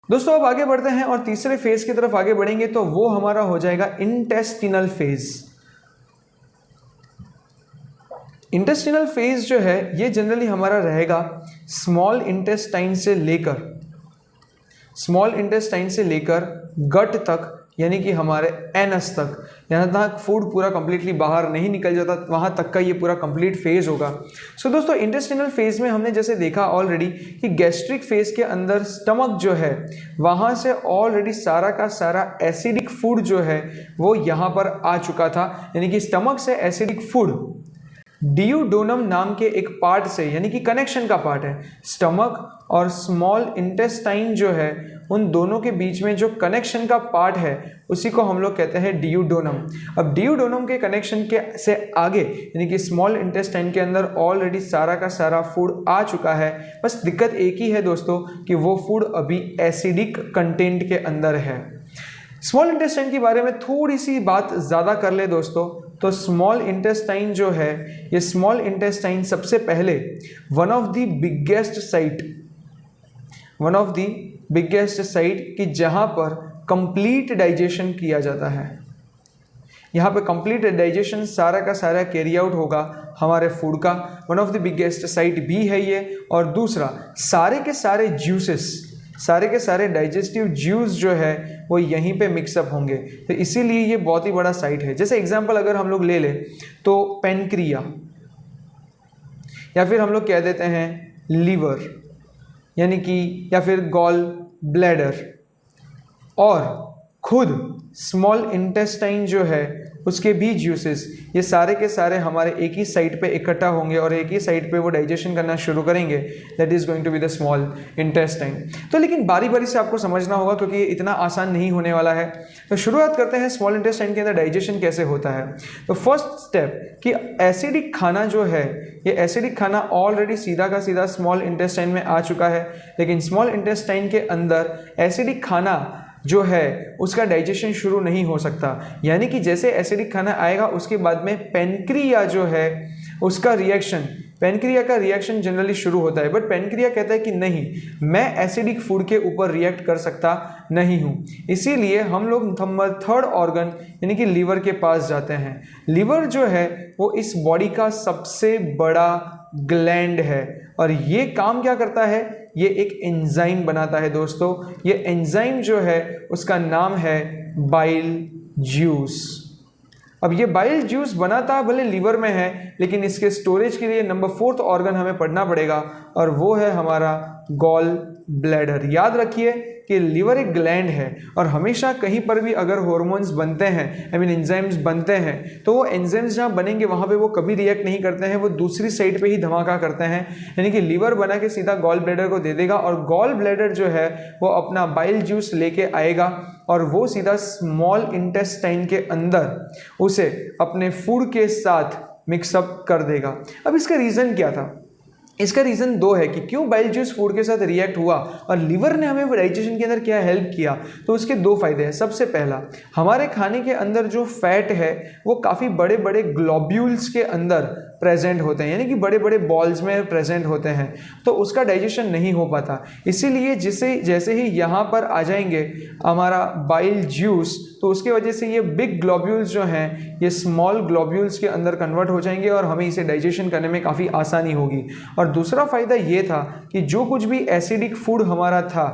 दोस्तों अब आगे बढ़ते हैं और तीसरे फेज की तरफ आगे बढ़ेंगे, तो वो हमारा हो जाएगा इंटेस्टिनल फेज। इंटेस्टिनल फेज जो है ये जनरली हमारा रहेगा स्मॉल इंटेस्टाइन से लेकर गट तक, यानी कि हमारे एनस तक, यहाँ तक फूड पूरा कंप्लीटली बाहर नहीं निकल जाता, वहाँ तक का ये पूरा कंप्लीट फेज होगा। सो दोस्तों इंटेस्टिनल फेज में हमने जैसे देखा ऑलरेडी कि गैस्ट्रिक फेज के अंदर स्टमक जो है वहाँ से ऑलरेडी सारा का सारा एसिडिक फूड जो है वो यहाँ पर आ चुका था, यानी कि स्टमक से एसिडिक फूड डियूडोनम नाम के एक पार्ट से, यानी कि कनेक्शन का पार्ट है, स्टमक और स्मॉल इंटेस्टाइन जो है उन दोनों के बीच में जो कनेक्शन का पार्ट है उसी को हम लोग कहते हैं डियूडोनम। अब डियूडोनम के कनेक्शन के से आगे यानी कि स्मॉल इंटेस्टाइन के अंदर ऑलरेडी सारा का सारा फूड आ चुका है, बस दिक्कत एक ही है दोस्तों कि वो फूड अभी एसिडिक कंटेंट के अंदर है। स्मॉल इंटेस्टाइन के बारे में थोड़ी सी बात ज़्यादा कर ले दोस्तों, तो स्मॉल इंटेस्टाइन जो है ये स्मॉल इंटेस्टाइन सबसे पहले one of the biggest site कि जहाँ पर कंप्लीट डाइजेशन किया जाता है, यहाँ पे कंप्लीट डाइजेशन सारा का सारा कैरी आउट होगा हमारे फूड का, one of the biggest site भी है ये। और दूसरा सारे के सारे डाइजेस्टिव ज्यूस जो है वो यहीं पे मिक्सअप होंगे, तो इसीलिए ये बहुत ही बड़ा साइट है। जैसे एग्जांपल अगर हम लोग ले ले तो पेनक्रिया, या फिर हम लोग कह देते हैं लीवर, यानी कि या फिर गॉल ब्लैडर, और खुद स्मॉल इंटेस्टाइन जो है उसके भी ज्यूसेस, ये सारे के सारे हमारे एक ही साइड पे इकट्ठा होंगे और एक ही साइड पे वो डाइजेशन करना शुरू करेंगे, that is going to be the small intestine. तो लेकिन बारी बारी से आपको समझना होगा क्योंकि ये इतना आसान नहीं होने वाला है। तो शुरुआत करते हैं स्मॉल इंटेस्टाइन के अंदर डाइजेशन कैसे होता है। तो फर्स्ट स्टेप कि एसिडिक खाना जो है, ये एसिडिक खाना ऑलरेडी सीधा का सीधा स्मॉल इंटेस्टाइन में आ चुका है, लेकिन स्मॉल इंटेस्टाइन के अंदर एसिडिक खाना जो है उसका डाइजेशन शुरू नहीं हो सकता, यानी कि जैसे एसिडिक खाना आएगा उसके बाद में पेनक्रिया जो है उसका रिएक्शन, पेनक्रिया का रिएक्शन जनरली शुरू होता है, बट पेनक्रिया कहता है कि नहीं, मैं एसिडिक फूड के ऊपर रिएक्ट कर सकता नहीं हूँ। इसीलिए हम लोग थर्ड ऑर्गन यानी कि लीवर के पास जाते हैं। लीवर जो है वो इस बॉडी का सबसे बड़ा ग्लैंड है और ये काम क्या करता है, ये एक एंजाइम बनाता है दोस्तों। ये एंजाइम जो है उसका नाम है बाइल जूस। अब ये बाइल जूस बनाता भले लीवर में है, लेकिन इसके स्टोरेज के लिए नंबर 4th ऑर्गन हमें पढ़ना पड़ेगा और वो है हमारा गॉल ब्लैडर। याद रखिए कि लीवर एक ग्लैंड है और हमेशा कहीं पर भी अगर हार्मोन्स बनते हैं, आई मीन एंजाइम्स बनते हैं, तो वो एंजाइम्स जहाँ बनेंगे वहाँ पे वो कभी रिएक्ट नहीं करते हैं, वो दूसरी साइड पे ही धमाका करते हैं। यानी कि लीवर बना के सीधा गॉल ब्लैडर को दे देगा और गॉल ब्लैडर जो है वो अपना बाइल जूस लेके आएगा और वो सीधा स्मॉल इंटेस्टाइन के अंदर उसे अपने फूड के साथ मिक्सअप कर देगा। अब इसका रीज़न क्या था? इसका रीज़न 2 है कि क्यों बाइल जूस फूड के साथ रिएक्ट हुआ और लीवर ने हमें डाइजेशन के अंदर क्या हेल्प किया। तो उसके 2 फायदे हैं। सबसे पहला, हमारे खाने के अंदर जो फैट है वो काफ़ी बड़े बड़े ग्लोब्यूल्स के अंदर प्रेजेंट होते हैं, यानी कि बड़े बड़े बॉल्स में प्रेजेंट होते हैं, तो उसका डाइजेशन नहीं हो पाता। इसीलिए जैसे ही यहाँ पर आ जाएंगे हमारा बाइल जूस, तो उसके वजह से ये बिग ग्लोब्यूल्स जो हैं ये स्मॉल ग्लोब्यूल्स के अंदर कन्वर्ट हो जाएंगे और हमें इसे डाइजेशन करने में काफ़ी आसानी होगी। और दूसरा फ़ायदा ये था कि जो कुछ भी एसिडिक फूड हमारा था,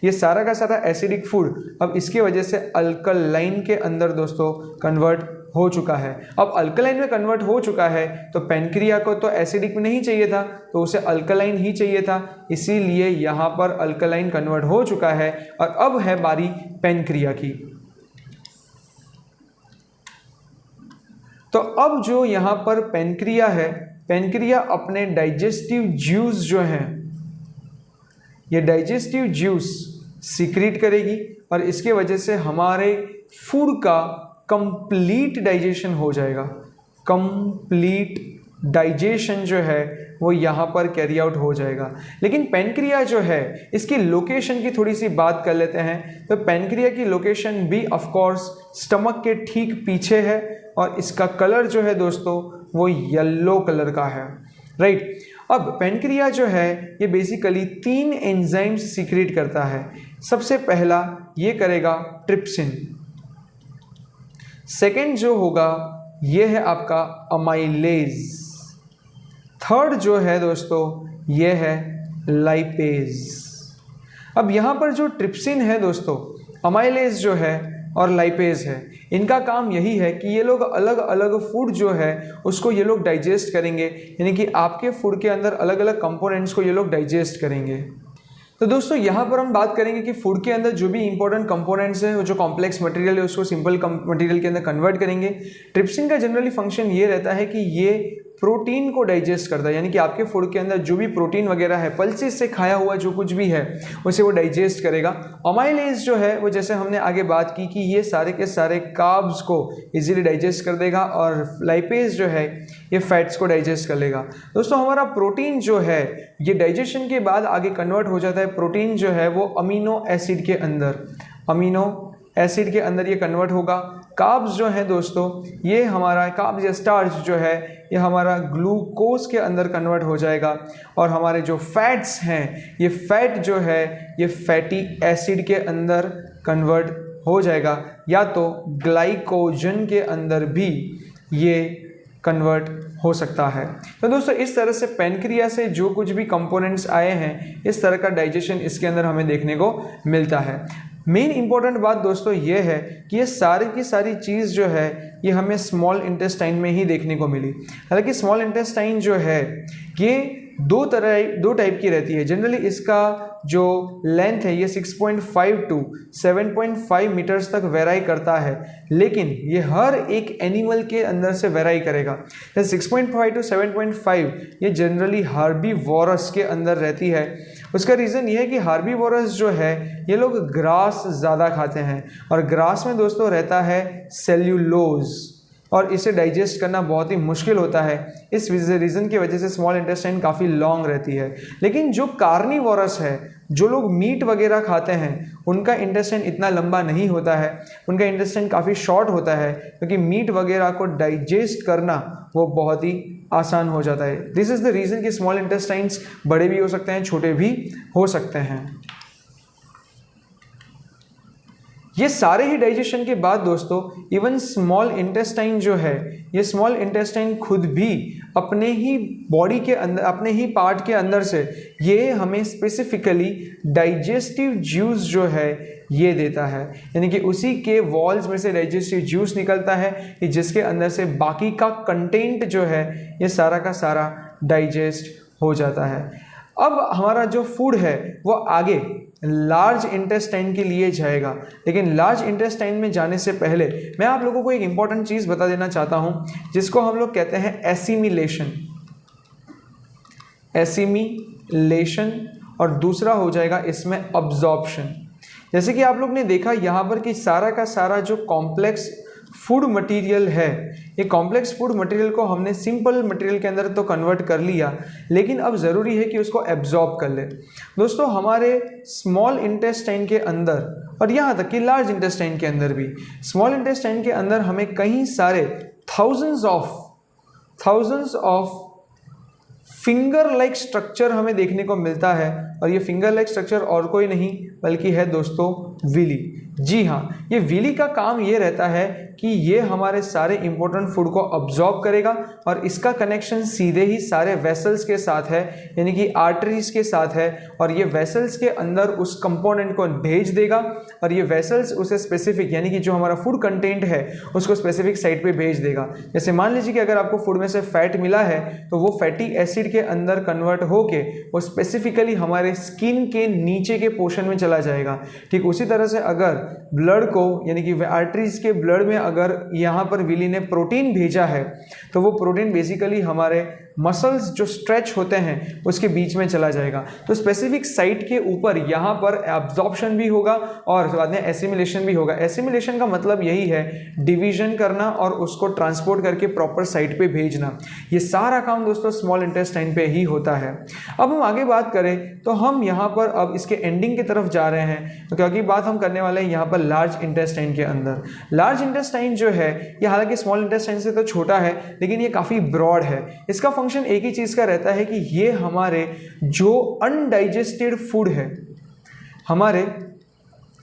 ये सारा का सारा एसिडिक फूड अब इसके वजह से अल्कलाइन के अंदर दोस्तों कन्वर्ट हो चुका है। अब अल्कलाइन में कन्वर्ट हो चुका है तो पेनक्रिया को तो एसिडिक में नहीं चाहिए था, तो उसे अल्कलाइन ही चाहिए था, इसीलिए यहाँ पर अल्कलाइन कन्वर्ट हो चुका है और अब है बारी पेनक्रिया की। तो अब जो यहाँ पर पेनक्रिया है, पेनक्रिया अपने डाइजेस्टिव ज्यूस जो हैं, ये डाइजेस्टिव ज्यूस सीक्रेट करेगी और इसके वजह से हमारे फूड का कंप्लीट डाइजेशन हो जाएगा। कंप्लीट डाइजेशन जो है वो यहाँ पर कैरी आउट हो जाएगा। लेकिन पेनक्रिया जो है इसकी लोकेशन की थोड़ी सी बात कर लेते हैं। तो पेनक्रिया की लोकेशन भी ऑफ कोर्स स्टमक के ठीक पीछे है और इसका कलर जो है दोस्तों वो येलो कलर का है, राइट। अब पैनक्रिया जो है ये बेसिकली 3 एंजाइम्स सीक्रेट करता है। सबसे पहला ये करेगा ट्रिप्सिन, सेकेंड जो होगा ये है आपका अमाइलेज, थर्ड जो है दोस्तों ये है लाइपेज। अब यहाँ पर जो ट्रिप्सिन है दोस्तों, अमाइलेज जो है और लाइपेज है, इनका काम यही है कि ये लोग अलग अलग फूड जो है उसको ये लोग डाइजेस्ट करेंगे, यानी कि आपके फूड के अंदर अलग अलग कंपोनेंट्स को ये लोग डाइजेस्ट करेंगे। तो दोस्तों यहाँ पर हम बात करेंगे कि फूड के अंदर जो भी इंपॉर्टेंट कंपोनेंट्स है, जो कॉम्प्लेक्स मटेरियल है उसको सिंपल मटेरियल के अंदर कन्वर्ट करेंगे। ट्रिप्सिन का जनरली फंक्शन ये रहता है कि ये प्रोटीन को डाइजेस्ट करता है, यानी कि आपके फूड के अंदर जो भी प्रोटीन वगैरह है, पल्सेस से खाया हुआ जो कुछ भी है उसे वो डाइजेस्ट करेगा। अमाइलेज जो है वो जैसे हमने आगे बात की कि ये सारे के सारे कार्ब्स को इजीली डाइजेस्ट कर देगा, और लाइपेज जो है ये फैट्स को डाइजेस्ट कर लेगा। दोस्तों हमारा प्रोटीन जो है ये डाइजेशन के बाद आगे कन्वर्ट हो जाता है, प्रोटीन जो है वो अमीनो एसिड के अंदर, अमीनो एसिड के अंदर ये कन्वर्ट होगा। कार्ब्स जो है दोस्तों ये हमारा कार्ब्स या स्टार्च जो है ये हमारा ग्लूकोज के अंदर कन्वर्ट हो जाएगा, और हमारे जो फैट्स हैं ये फैट जो है ये फैटी एसिड के अंदर कन्वर्ट हो जाएगा, या तो ग्लाइकोजन के अंदर भी ये कन्वर्ट हो सकता है। तो दोस्तों इस तरह से पैनक्रिया से जो कुछ भी कंपोनेंट्स आए हैं इस तरह का डाइजेशन इसके अंदर हमें देखने को मिलता है। मेन इंपॉर्टेंट बात दोस्तों ये है कि ये सारी की सारी चीज़ जो है ये हमें स्मॉल इंटेस्टाइन में ही देखने को मिली। हालांकि स्मॉल इंटेस्टाइन जो है ये दो टाइप की रहती है। जनरली इसका जो लेंथ है ये 6.5 टू 7.5 मीटर्स तक वेराई करता है, लेकिन ये हर एक एनिमल के अंदर से वेराई करेगा। जैसे 6.5 टू 7.5 ये जनरली हार्बीवोरस के अंदर रहती है। उसका रीज़न ये है कि हार्बीवोरस जो है ये लोग ग्रास ज़्यादा खाते हैं, और ग्रास में दोस्तों रहता है सेल्यूलोज, और इसे डाइजेस्ट करना बहुत ही मुश्किल होता है। इस रीज़न की वजह से स्मॉल इंटेस्टाइन काफ़ी लॉन्ग रहती है। लेकिन जो कार्निवोरस है, जो लोग मीट वगैरह खाते हैं, उनका इंटेस्टाइन इतना लंबा नहीं होता है, उनका इंटेस्टाइन काफ़ी शॉर्ट होता है, क्योंकि मीट वगैरह को डाइजेस्ट करना वो बहुत ही आसान हो जाता है। दिस इज़ द रीज़न कि स्मॉल इंटेस्टाइन्स बड़े भी हो सकते हैं, छोटे भी हो सकते हैं। ये सारे ही डाइजेशन के बाद दोस्तों इवन स्मॉल इंटेस्टाइन जो है, ये स्मॉल इंटेस्टाइन खुद भी अपने ही बॉडी के अंदर, अपने ही पार्ट के अंदर से ये हमें स्पेसिफिकली डाइजेस्टिव जूस जो है ये देता है, यानी कि उसी के वॉल्स में से डाइजेस्टिव जूस निकलता है कि जिसके अंदर से बाकी का कंटेंट जो है ये सारा का सारा डाइजेस्ट हो जाता है। अब हमारा जो फूड है वो आगे लार्ज इंटेस्टाइन के लिए जाएगा, लेकिन लार्ज इंटेस्टाइन में जाने से पहले मैं आप लोगों को एक इंपॉर्टेंट चीज़ बता देना चाहता हूं, जिसको हम लोग कहते हैं एसिमिलेशन। एसिमिलेशन और दूसरा हो जाएगा इसमें अब्जॉर्प्शन। जैसे कि आप लोग ने देखा यहाँ पर कि सारा का सारा जो कॉम्प्लेक्स फूड मटेरियल है, ये कॉम्प्लेक्स फूड मटेरियल को हमने सिंपल मटेरियल के अंदर तो कन्वर्ट कर लिया, लेकिन अब ज़रूरी है कि उसको एब्जॉर्ब कर ले। दोस्तों हमारे स्मॉल इंटेस्टाइन के अंदर और यहाँ तक कि लार्ज इंटेस्टाइन के अंदर भी, स्मॉल इंटेस्टाइन के अंदर हमें कई सारे thousands of finger like structure हमें देखने को मिलता है, और ये फिंगर लाइक स्ट्रक्चर और कोई नहीं बल्कि है दोस्तों विली। जी हाँ, ये विली का काम ये रहता है कि ये हमारे सारे इंपॉर्टेंट फूड को अब्जॉर्ब करेगा, और इसका कनेक्शन सीधे ही सारे वेसल्स के साथ है, यानी कि आर्टरीज के साथ है, और ये वेसल्स के अंदर उस कंपोनेंट को भेज देगा, और ये वेसल्स उसे स्पेसिफिक यानी कि जो हमारा फूड कंटेंट है उसको स्पेसिफिक साइट पे भेज देगा। जैसे मान लीजिए कि अगर आपको फूड में से फैट मिला है तो वो फैटी एसिड के अंदर कन्वर्ट होके वो स्पेसिफिकली हमारे स्किन के नीचे के पोर्शन में चला जाएगा। ठीक उसी तरह से अगर ब्लड को यानी कि आर्टरीज के ब्लड में अगर यहाँ पर विली ने प्रोटीन भेजा है तो वो प्रोटीन बेसिकली हमारे मसल्स जो स्ट्रेच होते हैं उसके बीच में चला जाएगा। तो स्पेसिफिक साइट के ऊपर यहाँ पर एब्जॉर्प्शन भी होगा और बाद में एसिमिलेशन भी होगा। एसिमिलेशन का मतलब यही है डिवीजन करना और उसको ट्रांसपोर्ट करके प्रॉपर साइट पे भेजना। ये सारा काम दोस्तों स्मॉल इंटेस्टाइन पे ही होता है। अब हम आगे बात करें तो हम यहाँ पर अब इसके एंडिंग की तरफ जा रहे हैं, तो क्योंकि बात हम करने वाले हैं यहाँ पर लार्ज इंटेस्टाइन के अंदर। लार्ज इंटेस्टाइन जो है ये हालांकि स्मॉल इंटेस्टाइन से तो छोटा है, लेकिन ये काफ़ी ब्रॉड है। इसका फंक्शन एक ही चीज़ का रहता है कि ये हमारे जो अनडाइजेस्टेड फूड है, हमारे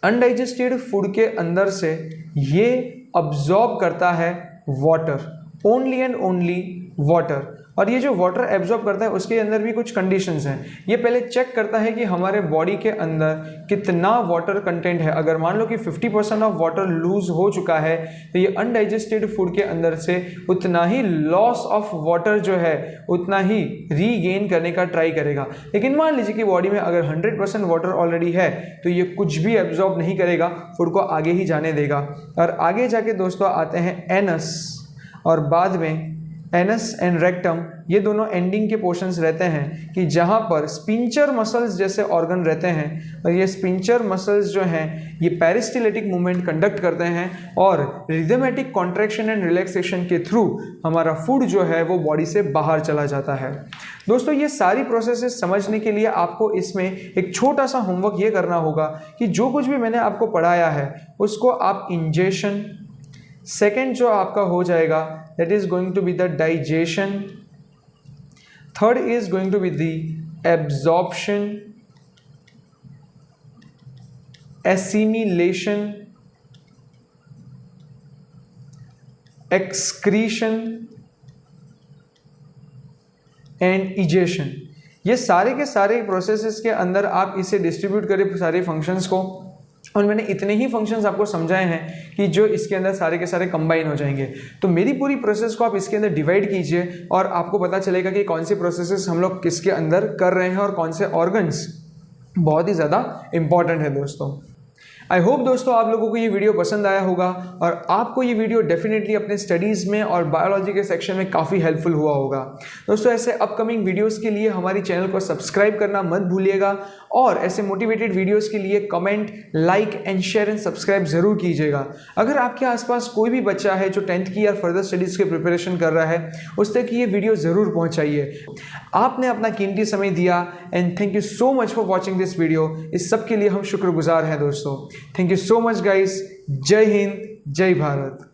अनडाइजेस्टेड फूड के अंदर से ये अब्जॉर्ब करता है water, only and only water. और ये जो वाटर एब्जॉर्ब करता है उसके अंदर भी कुछ कंडीशंस हैं। ये पहले चेक करता है कि हमारे बॉडी के अंदर कितना वाटर कंटेंट है। अगर मान लो कि 50% ऑफ वाटर लूज हो चुका है तो ये अनडाइजेस्टेड फूड के अंदर से उतना ही लॉस ऑफ वाटर जो है उतना ही रीगेन करने का ट्राई करेगा। लेकिन मान लीजिए कि बॉडी में अगर 100% वाटर ऑलरेडी है तो ये कुछ भी एब्जॉर्ब नहीं करेगा, फूड को आगे ही जाने देगा। और आगे जाके दोस्तों आते हैं एनस, और बाद में एनस एंड रेक्टम, ये दोनों एंडिंग के पोर्शंस रहते हैं कि जहाँ पर स्पिंचर मसल्स जैसे ऑर्गन रहते हैं। और ये स्पिंचर मसल्स जो हैं ये पेरिस्टिलेटिक मूवमेंट कंडक्ट करते हैं और रिदमेटिक कॉन्ट्रैक्शन एंड रिलैक्सेशन के थ्रू हमारा फूड जो है वो बॉडी से बाहर चला जाता है। दोस्तों ये सारी प्रोसेसेस समझने के लिए आपको इसमें एक छोटा सा होमवर्क ये करना होगा कि जो कुछ भी मैंने आपको पढ़ाया है उसको आप इंजेशन, सेकेंड जो आपका हो जाएगा that is going to be the digestion, third is going to be the absorption, assimilation, excretion and egestion। ये सारे के सारे प्रोसेसेस के अंदर आप इसे डिस्ट्रीब्यूट करें सारे फंक्शंस को, और मैंने इतने ही फंक्शंस आपको समझाए हैं कि जो इसके अंदर सारे के सारे कंबाइन हो जाएंगे। तो मेरी पूरी प्रोसेस को आप इसके अंदर डिवाइड कीजिए और आपको पता चलेगा कि कौन सी प्रोसेसेस हम लोग किसके अंदर कर रहे हैं और कौन से ऑर्गन्स बहुत ही ज़्यादा इंपॉर्टेंट है दोस्तों। आई होप दोस्तों आप लोगों को ये वीडियो पसंद आया होगा और आपको ये वीडियो डेफिनेटली अपने स्टडीज़ में और बायोलॉजी के सेक्शन में काफ़ी हेल्पफुल हुआ होगा। दोस्तों ऐसे अपकमिंग वीडियोस के लिए हमारी चैनल को सब्सक्राइब करना मत भूलिएगा और ऐसे मोटिवेटेड वीडियोस के लिए comment, like and share and subscribe ज़रूर कीजिएगा। अगर आपके आसपास कोई भी बच्चा है जो 10th की या फर्दर स्टडीज़ की प्रिपरेशन कर रहा है उस तक ये वीडियो ज़रूर पहुँचाइए। आपने अपना कीमती समय दिया and thank you so much for watching this video. इस सब के लिए हम शुक्रगुजार हैं दोस्तों। Thank you so much guys. जय हिंद, जय भारत।